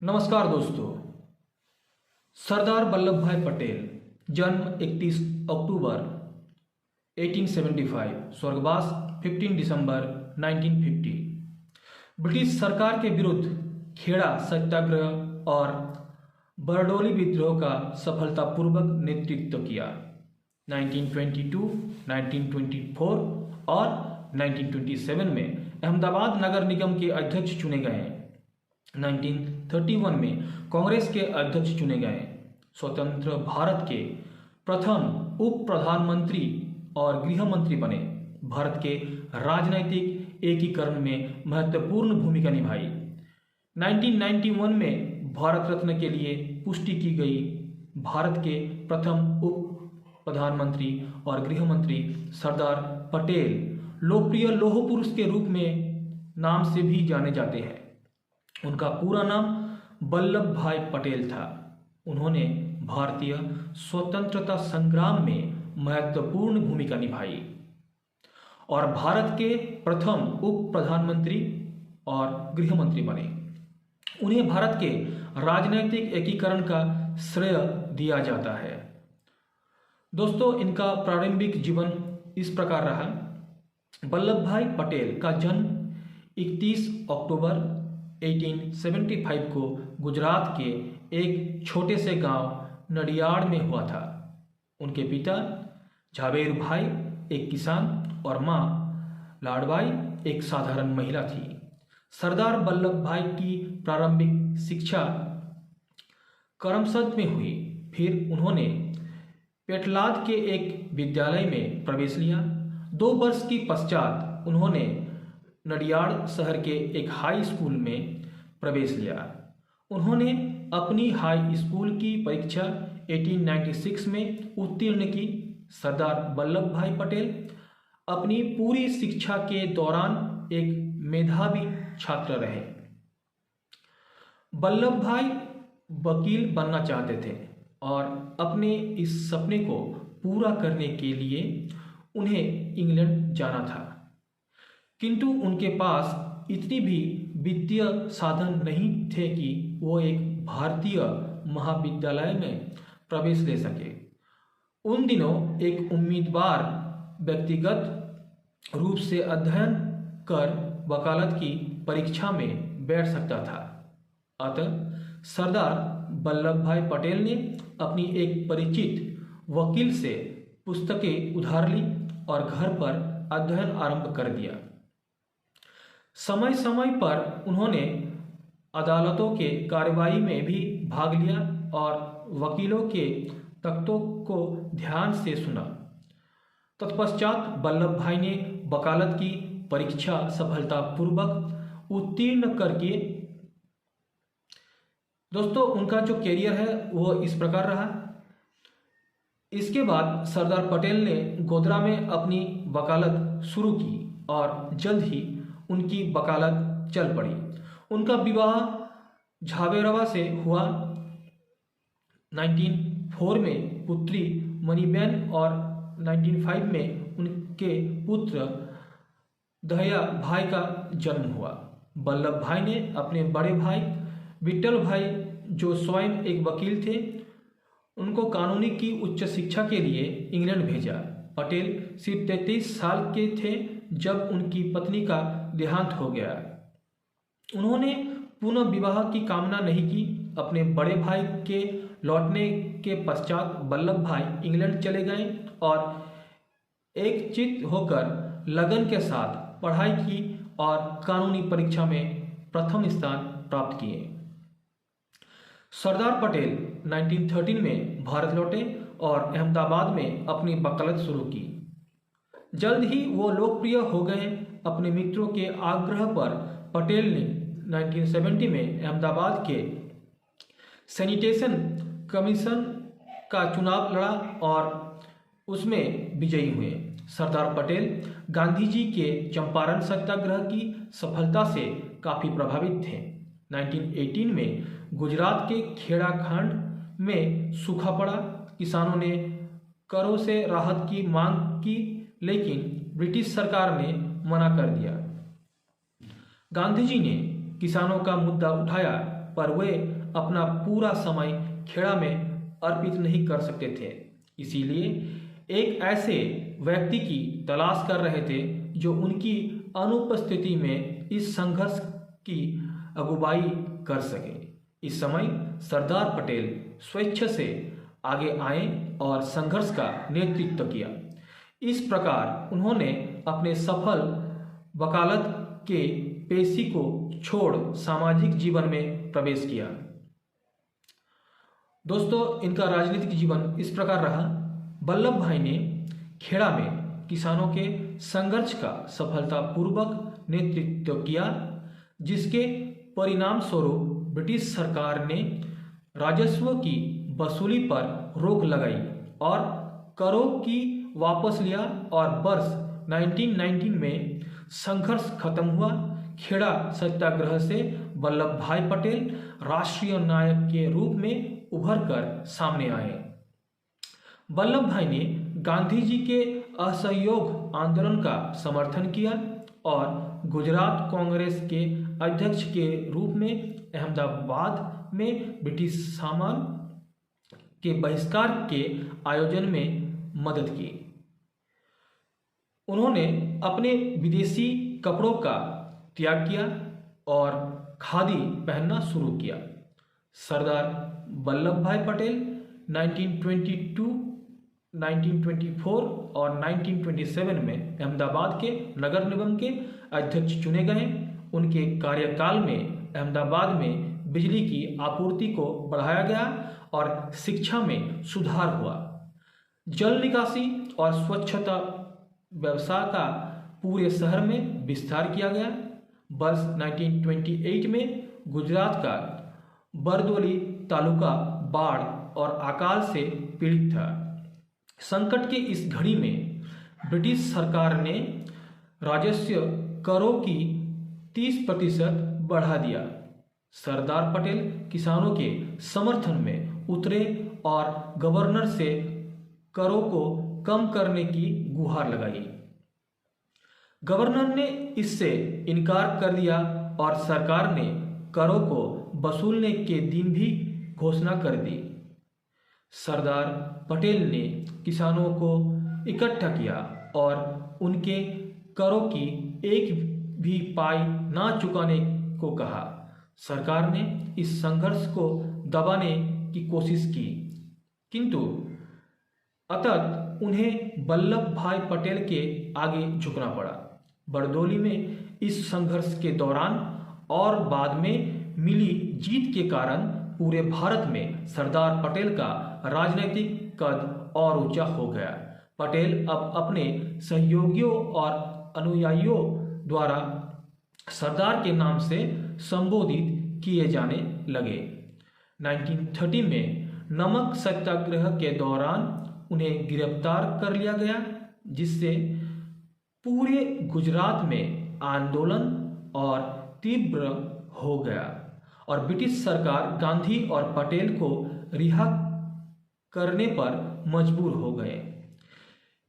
नमस्कार दोस्तों। सरदार वल्लभ भाई पटेल, जन्म 31 अक्टूबर 1875, स्वर्गवास 15 दिसंबर 1950। ब्रिटिश सरकार के विरुद्ध खेड़ा सत्याग्रह और बरडोली विद्रोह का सफलतापूर्वक नेतृत्व किया। 1922, 1924 और 1927 में अहमदाबाद नगर निगम के अध्यक्ष चुने गए। 1931 में कांग्रेस के अध्यक्ष चुने गए। स्वतंत्र भारत के प्रथम उप प्रधानमंत्री और गृह मंत्री बने। भारत के राजनैतिक एकीकरण में महत्वपूर्ण भूमिका निभाई। 1991 में भारत रत्न के लिए पुष्टि की गई। भारत के प्रथम उप प्रधानमंत्री और गृह मंत्री सरदार पटेल लोकप्रिय लौह पुरुष के रूप में नाम से भी जाने जाते हैं। उनका पूरा नाम वल्लभ भाई पटेल था। उन्होंने भारतीय स्वतंत्रता संग्राम में महत्वपूर्ण भूमिका निभाई और भारत के प्रथम उप प्रधानमंत्री और गृह मंत्री बने। उन्हें भारत के राजनैतिक एकीकरण का श्रेय दिया जाता है। दोस्तों, इनका प्रारंभिक जीवन इस प्रकार रहा। वल्लभ भाई पटेल का जन्म 31 अक्टूबर 1875 को गुजरात के एक छोटे से गांव नडियाड में हुआ था। उनके पिता झावेर भाई एक किसान और मां लाडबाई एक साधारण महिला थी। सरदार वल्लभ भाई की प्रारंभिक शिक्षा करमसद में हुई। फिर उन्होंने पेटलाद के एक विद्यालय में प्रवेश लिया। 2 वर्ष की पश्चात उन्होंने नडियाड शहर के एक हाई स्कूल में प्रवेश लिया। उन्होंने अपनी हाई स्कूल की परीक्षा 1896 में उत्तीर्ण की। सरदार वल्लभ भाई पटेल अपनी पूरी शिक्षा के दौरान एक मेधावी छात्र रहे। वल्लभ भाई वकील बनना चाहते थे और अपने इस सपने को पूरा करने के लिए उन्हें इंग्लैंड जाना था, किंतु उनके पास इतनी भी वित्तीय साधन नहीं थे कि वो एक भारतीय महाविद्यालय में प्रवेश ले सके। उन दिनों एक उम्मीदवार व्यक्तिगत रूप से अध्ययन कर वकालत की परीक्षा में बैठ सकता था। अतः सरदार वल्लभ भाई पटेल ने अपनी एक परिचित वकील से पुस्तकें उधार ली और घर पर अध्ययन आरंभ कर दिया। समय समय पर उन्होंने अदालतों के कार्यवाही में भी भाग लिया और वकीलों के तख्तों को ध्यान से सुना। तत्पश्चात वल्लभ भाई ने वकालत की परीक्षा सफलतापूर्वक उत्तीर्ण करके दोस्तों उनका जो करियर है वो इस प्रकार रहा। इसके बाद सरदार पटेल ने गोधरा में अपनी वकालत शुरू की और जल्द ही उनकी वकालत चल पड़ी। उनका विवाह झावेरवा से हुआ। 1904 में पुत्री मणिबेन और 1905 में उनके पुत्र दहया भाई का जन्म हुआ। वल्लभ भाई ने अपने बड़े भाई विट्ठल भाई, जो स्वयं एक वकील थे, उनको कानूनी की उच्च शिक्षा के लिए इंग्लैंड भेजा। पटेल सिर्फ 33 साल के थे जब उनकी पत्नी का देहांत हो गया। उन्होंने पुनः विवाह की कामना नहीं की। अपने बड़े भाई के लौटने के पश्चात वल्लभ भाई इंग्लैंड चले गए और एक चित्त होकर लगन के साथ पढ़ाई की और कानूनी परीक्षा में प्रथम स्थान प्राप्त किए। सरदार पटेल 1913 में भारत लौटे और अहमदाबाद में अपनी वकालत शुरू की। जल्द ही वो लोकप्रिय हो गए। अपने मित्रों के आग्रह पर पटेल ने 1970 में अहमदाबाद के सैनिटेशन कमीशन का चुनाव लड़ा और उसमें विजयी हुए। सरदार पटेल गांधी जी के चंपारण सत्याग्रह की सफलता से काफ़ी प्रभावित थे। 1918 में गुजरात के खेड़ा खंड में सूखा पड़ा। किसानों ने करों से राहत की मांग की, लेकिन ब्रिटिश सरकार ने मना कर दिया। गांधी जी ने किसानों का मुद्दा उठाया, पर वे अपना पूरा समय खेड़ा में अर्पित नहीं कर सकते थे। इसीलिए एक ऐसे व्यक्ति की तलाश कर रहे थे जो उनकी अनुपस्थिति में इस संघर्ष की अगुवाई कर सके। इस समय सरदार पटेल स्वेच्छा से आगे आए और संघर्ष का नेतृत्व किया। इस प्रकार उन्होंने अपने सफल वकालत के पेशे को छोड़ सामाजिक जीवन में प्रवेश किया। दोस्तों, इनका राजनीतिक जीवन इस प्रकार रहा। वल्लभ भाई ने खेड़ा में किसानों के संघर्ष का सफलतापूर्वक नेतृत्व किया, जिसके परिणाम स्वरूप ब्रिटिश सरकार ने राजस्व की वसूली पर रोक लगाई और करों की वापस लिया और वर्ष 1919 में संघर्ष खत्म हुआ। खेड़ा सत्याग्रह से वल्लभ भाई पटेल राष्ट्रीय नायक के रूप में उभर कर सामने आए। वल्लभ भाई ने गांधी जी के असहयोग आंदोलन का समर्थन किया और गुजरात कांग्रेस के अध्यक्ष के रूप में अहमदाबाद में ब्रिटिश सामान के बहिष्कार के आयोजन में मदद की। उन्होंने अपने विदेशी कपड़ों का त्याग किया और खादी पहनना शुरू किया। सरदार वल्लभ भाई पटेल 1922, 1924 और 1927 में अहमदाबाद के नगर निगम के अध्यक्ष चुने गए। उनके कार्यकाल में अहमदाबाद में बिजली की आपूर्ति को बढ़ाया गया और शिक्षा में सुधार हुआ। जल निकासी और स्वच्छता व्यवसाय का पूरे शहर में विस्तार किया गया। वर्ष 1928 में गुजरात का बरदोली तालुका बाढ़ और अकाल से पीड़ित था। संकट की इस घड़ी में ब्रिटिश सरकार ने राजस्व करों की 30% बढ़ा दिया। सरदार पटेल किसानों के समर्थन में उतरे और गवर्नर से करों को कम करने की गुहार लगाई। गवर्नर ने इससे इनकार कर दिया और सरकार ने करों को वसूलने के दिन भी घोषणा कर दी। सरदार पटेल ने किसानों को इकट्ठा किया और उनके करों की एक भी पाई ना चुकाने को कहा। सरकार ने इस संघर्ष को दबाने की कोशिश की, किंतु अतः उन्हें वल्लभ भाई पटेल के आगे झुकना पड़ा। बरदौली में इस संघर्ष के दौरान और बाद में मिली जीत के कारण पूरे भारत में सरदार पटेल का राजनीतिक कद और ऊंचा हो गया। पटेल अब अपने सहयोगियों और अनुयायियों द्वारा सरदार के नाम से संबोधित किए जाने लगे। 1930 में नमक सत्याग्रह के दौरान उन्हें गिरफ्तार कर लिया गया, जिससे पूरे गुजरात में आंदोलन और तीव्र हो गया और ब्रिटिश सरकार गांधी और पटेल को रिहा करने पर मजबूर हो गए।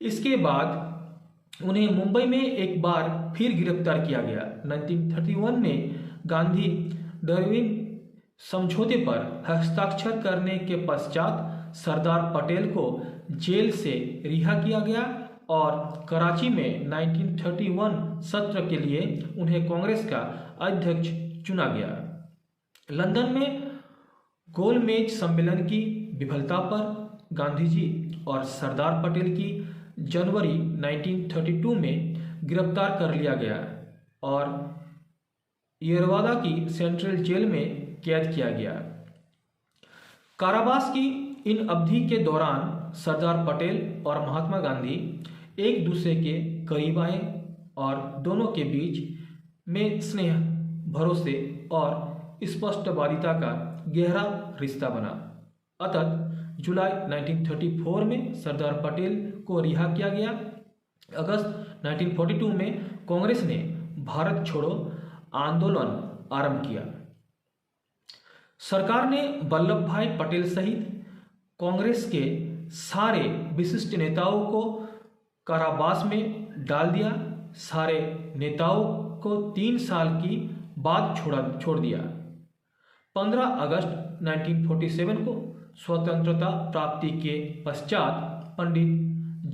इसके बाद उन्हें मुंबई में एक बार फिर गिरफ्तार किया गया। 1931 में गांधी डार्विन समझौते पर हस्ताक्षर करने के पश्चात सरदार पटेल को जेल से रिहा किया गया और कराची में 1931 सत्र के लिए उन्हें कांग्रेस का अध्यक्ष चुना गया। लंदन में गोलमेज सम्मेलन की विफलता पर गांधी जी और सरदार पटेल की जनवरी 1932 में गिरफ्तार कर लिया गया और येरवादा की सेंट्रल जेल में कैद किया गया। कारावास की इन अवधि के दौरान सरदार पटेल और महात्मा गांधी एक दूसरे के करीब आए और दोनों के बीच में स्नेह, भरोसे और स्पष्टवादिता का गहरा रिश्ता बना। अतः जुलाई 1934 में सरदार पटेल को रिहा किया गया। अगस्त 1942 में कांग्रेस ने भारत छोड़ो आंदोलन आरंभ किया। सरकार ने वल्लभ भाई पटेल सहित कांग्रेस के सारे विशिष्ट नेताओं को कारावास में डाल दिया। सारे नेताओं को 3 साल की बाद छोड़ दिया। 15 अगस्त 1947 को स्वतंत्रता प्राप्ति के पश्चात पंडित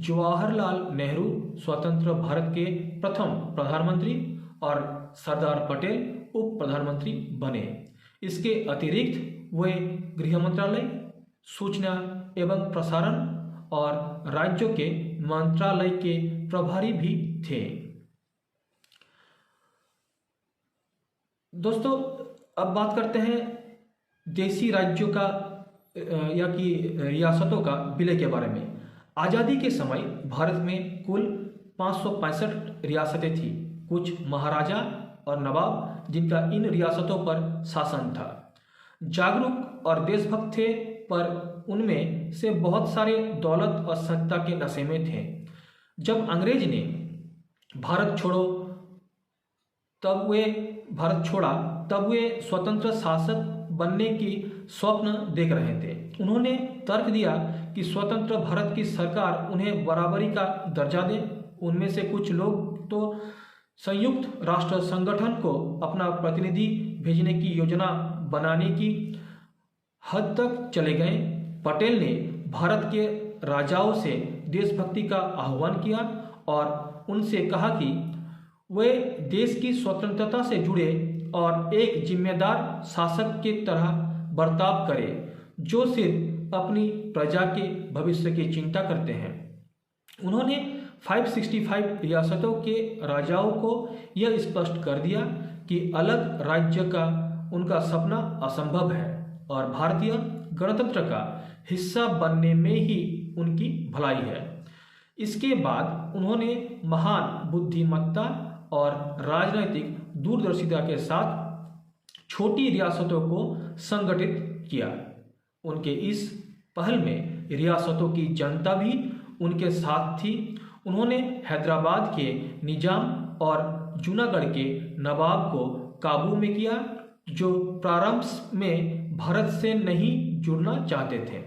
जवाहरलाल नेहरू स्वतंत्र भारत के प्रथम प्रधानमंत्री और सरदार पटेल उप प्रधानमंत्री बने। इसके अतिरिक्त वे गृह मंत्रालय, सूचना एवं प्रसारण और राज्यों के मंत्रालय के प्रभारी भी थे। दोस्तों, अब बात करते हैं देशी राज्यों का या कि रियासतों का विलय के बारे में। आज़ादी के समय भारत में कुल 565 रियासतें थीं। कुछ महाराजा और नवाब जिनका इन रियासतों पर शासन था जागरूक और देशभक्त थे, पर उनमें से बहुत सारे दौलत और सत्ता के नशे में थे। जब अंग्रेज ने भारत छोड़ा तब वे स्वतंत्र शासक बनने की स्वप्न देख रहे थे। उन्होंने तर्क दिया कि स्वतंत्र भारत की सरकार उन्हें बराबरी का दर्जा दे। उनमें से कुछ लोग तो संयुक्त राष्ट्र संगठन को अपना प्रतिनिधि भेजने की योजना बनाने की हद तक चले गए। पटेल ने भारत के राजाओं से देशभक्ति का आह्वान किया और उनसे कहा कि वे देश की स्वतंत्रता से जुड़े और एक जिम्मेदार शासक के तरह बर्ताव करें जो सिर्फ अपनी प्रजा के भविष्य की चिंता करते हैं। उन्होंने 565 रियासतों के राजाओं को यह स्पष्ट कर दिया कि अलग राज्य का उनका सपना असंभव है और भारतीय गणतंत्र का हिस्सा बनने में ही उनकी भलाई है। इसके बाद उन्होंने महान बुद्धिमत्ता और राजनैतिक दूरदर्शिता के साथ छोटी रियासतों को संगठित किया। उनके इस पहल में रियासतों की जनता भी उनके साथ थी। उन्होंने हैदराबाद के निजाम और जूनागढ़ के नवाब को काबू में किया जो प्रारंभ में भारत से नहीं जुड़ना चाहते थे।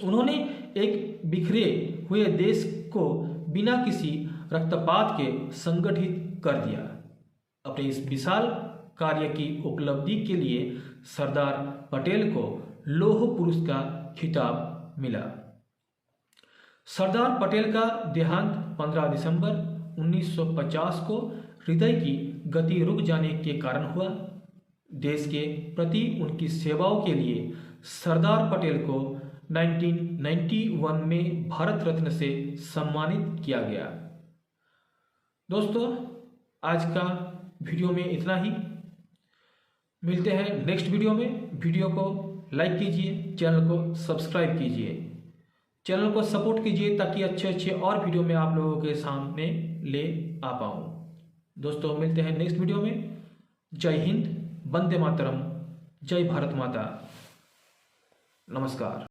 उन्होंने एक बिखरे हुए देश को बिना किसी रक्तपात के संगठित कर दिया। अपने इस विशाल कार्य की उपलब्धि के लिए सरदार पटेल को लौह पुरुष का खिताब मिला। सरदार पटेल का देहांत 15 दिसंबर 1950 को हृदय की गति रुक जाने के कारण हुआ। देश के प्रति उनकी सेवाओं के लिए सरदार पटेल को 1991 में भारत रत्न से सम्मानित किया गया। दोस्तों, आज का वीडियो में इतना ही। मिलते हैं नेक्स्ट वीडियो में। वीडियो को लाइक कीजिए, चैनल को सब्सक्राइब कीजिए, चैनल को सपोर्ट कीजिए ताकि अच्छे अच्छे और वीडियो में आप लोगों के सामने ले आ पाऊँ। दोस्तों, मिलते हैं नेक्स्ट वीडियो में। जय हिंद, वंदे मातरम, जय भारत माता, नमस्कार।